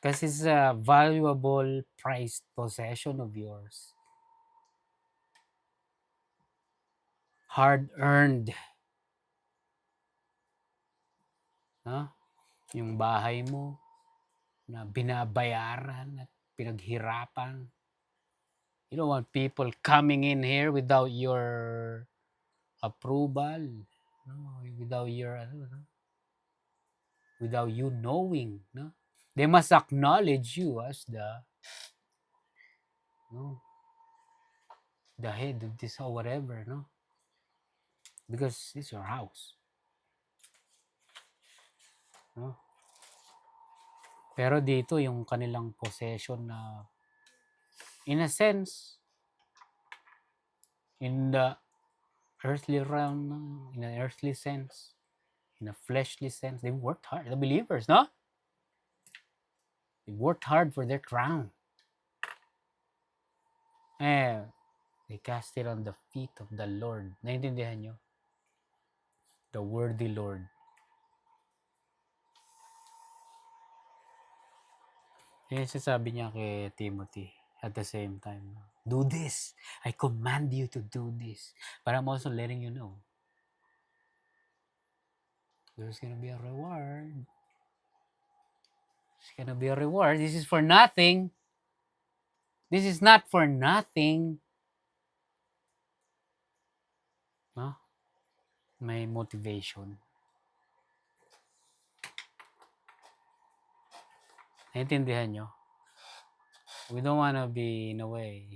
Kasi it's a valuable, prized possession of yours. Hard-earned. No? Yung bahay mo na binabayaran at pinaghirapan. You don't want people coming in here without your approval. No, without your without you knowing, no? They must acknowledge you as the head of this or whatever, no? Because it's your house. No? Pero dito yung kanilang possession na in a sense in the earthly realm, in an earthly sense, in a fleshly sense, they worked hard. The believers, no? They worked hard for their crown. They cast it on the feet of the Lord. Naintindihan nyo? The worthy Lord. Yan sasabi niya kay Timothy at the same time. Do this. I command you to do this. But I'm also letting you know. There's gonna be a reward. There's gonna be a reward. This is for nothing. This is not for nothing. No? May motivation. Naintindihan nyo? We don't wanna be, in a way,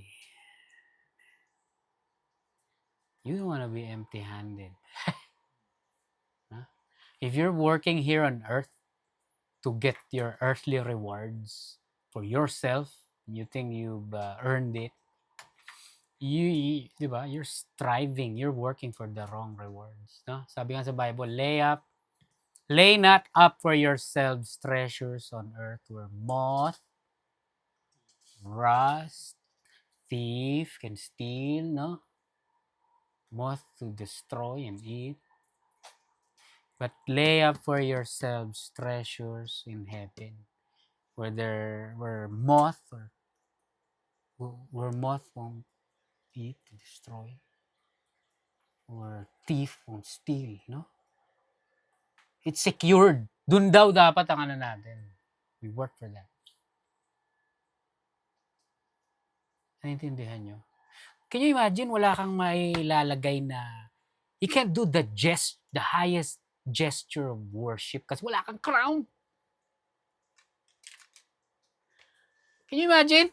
you don't wanna be empty-handed. Huh? If you're working here on earth to get your earthly rewards for yourself, you think you've earned it, di ba? You're striving, you're working for the wrong rewards. No? Sabi nga sa Bible, lay not up for yourselves treasures on earth where moth, rust, thief can steal, no? Moth to destroy and eat. But lay up for yourselves treasures in heaven, where moth won't eat, destroy, or thief won't steal, no? It's secured. Dun daw dapat ang natin. We work for that. Naintindihan nyo? Can you imagine wala kang mailalagay na you can't do the highest gesture of worship kasi wala kang crown. Can you imagine?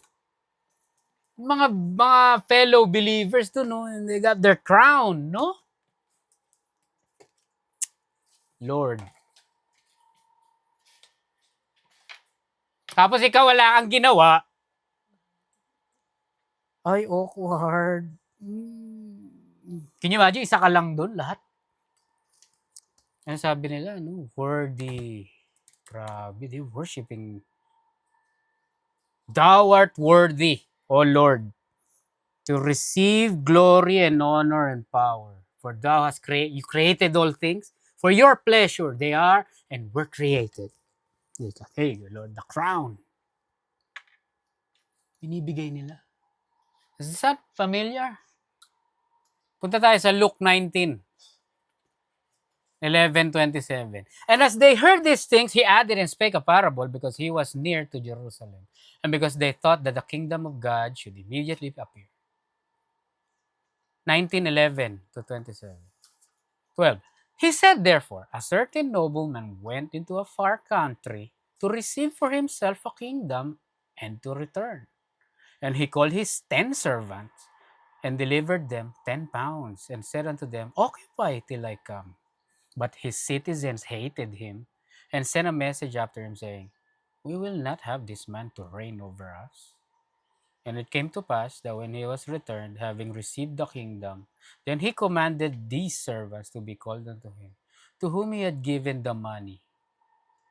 Mga fellow believers to, no? And they got their crown, no? Lord. Tapos ikaw wala kang ginawa. Ay, awkward. Can you imagine? Isa ka lang doon, lahat. Ano sabi nila, no? Worthy. Grabe, they worshiping. Thou art worthy, O Lord, to receive glory and honor and power. For thou hast you created all things. For your pleasure they are and were created. Hey, Lord, the crown. Binibigay nila. Is that familiar? Punta tayo sa Luke 19. 11:27. And as they heard these things, he added and spake a parable because he was near to Jerusalem, and because they thought that the kingdom of God should immediately appear. 19:11-27. 12. He said, therefore, a certain nobleman went into a far country to receive for himself a kingdom and to return. And he called his 10 servants and delivered them 10 pounds and said unto them, occupy till I come. But his citizens hated him and sent a message after him, saying, we will not have this man to reign over us. And it came to pass that when he was returned, having received the kingdom, then he commanded these servants to be called unto him, to whom he had given the money,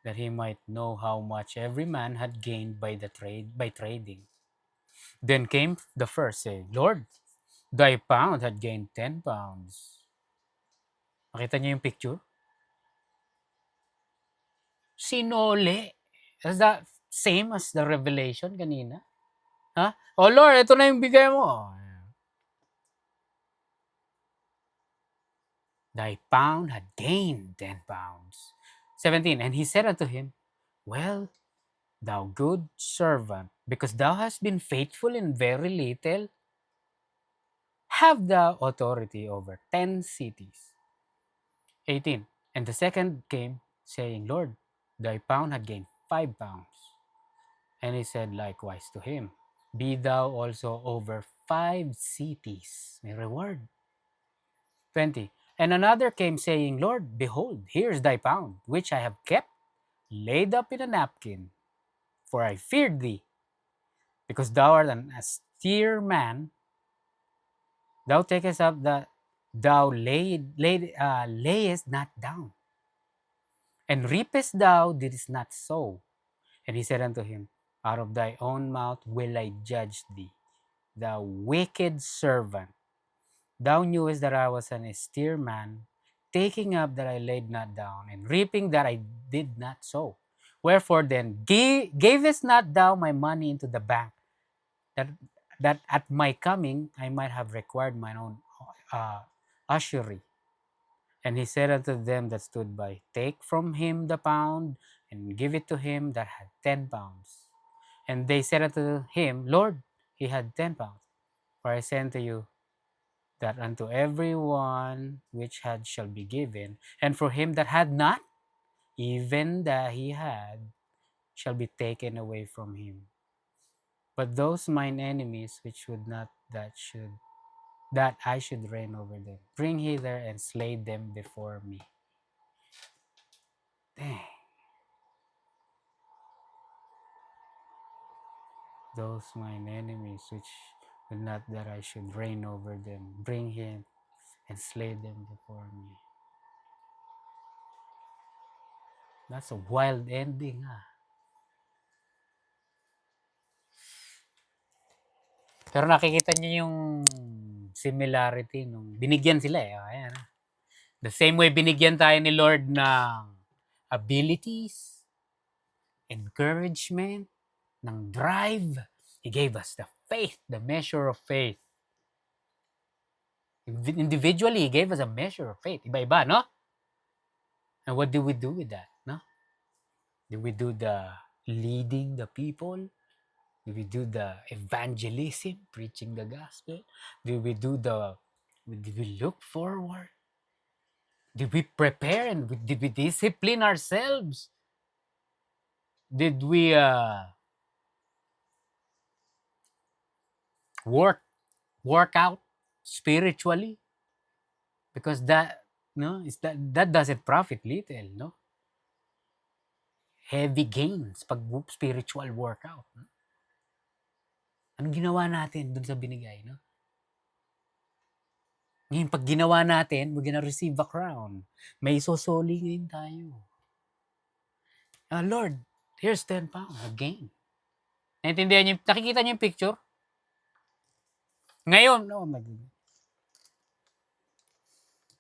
that he might know how much every man had gained by trading. Then came the first, saying, Lord, thy pound had gained 10 pounds. Nakita niyo yung picture? Sinole. Is that same as the revelation kanina? Ha? Oh Lord, ito na yung bigay mo. Thy pound had gained 10 pounds. 17. And he said unto him, well, thou good servant, because thou hast been faithful in very little, have thou authority over 10 cities. 18. And the second came, saying, Lord, thy pound had gained 5 pounds. And he said likewise to him, be thou also over 5 cities. May reward. 20. And another came, saying, Lord, behold, here is thy pound, which I have kept, laid up in a napkin. For I feared thee, because thou art an austere man. Thou takest up that thou layest not down, and reapest thou didst not sow. And he said unto him, out of thy own mouth will I judge thee, thou wicked servant. Thou knewest that I was an austere man, taking up that I laid not down, and reaping that I did not sow. Wherefore then gavest not thou my money into the bank, that at my coming I might have required mine own usury. And he said unto them that stood by, take from him the pound, and give it to him that had 10 pounds. And they said unto him, Lord, he had 10 pounds. For I say unto you, that unto every one which had shall be given, and for him that had not, even that he had shall be taken away from him. But those mine enemies which would not that I should reign over them, bring hither and slay them before me. Dang. Those mine enemies which would not that I should reign over them, bring him and slay them before me. That's a wild ending, ha. Pero nakikita niyo yung similarity nung binigyan sila eh. Ayan. The same way binigyan tayo ni Lord ng abilities, encouragement, ng drive. He gave us the faith, the measure of faith. Individually, He gave us a measure of faith. Iba-iba, no? And what do we do with that, no? Do we do the leading the people? Do we do the evangelism, preaching the gospel? Do we look forward? Did we prepare and did we discipline ourselves? Did we work out spiritually? Because that that doesn't profit little, no? Heavy gains pag spiritual workout. No? Anong ginawa natin dun sa binigay, no? Ngayon, pag ginawa natin, we're gonna receive a crown. May isosoli ngayon tayo. Lord, here's 10 pounds again. Naintindihan niyo? Nakikita niyo yung picture? Ngayon, oh my God.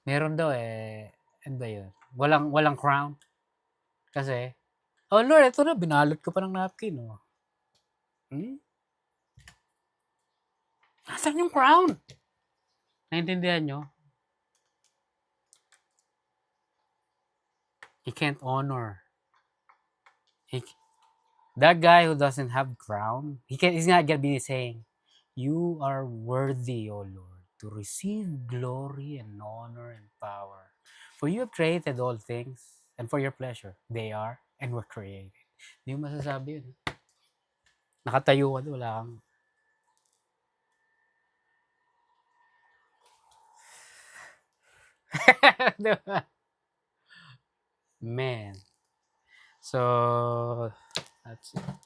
Meron daw ano ba yun? Walang crown. Kasi, oh Lord, ito na, binalot ko pa ng napkin, oh. Nasaan yung crown? Naintindihan nyo? He can't honor. He, that guy who doesn't have crown, he's not gonna be saying, "You are worthy, O Lord, to receive glory and honor and power. For you have created all things, and for your pleasure, they are and were created." Hindi mo masasabi yun. Nakatayo ka doon, wala kang... Diba? Man. So, that's it.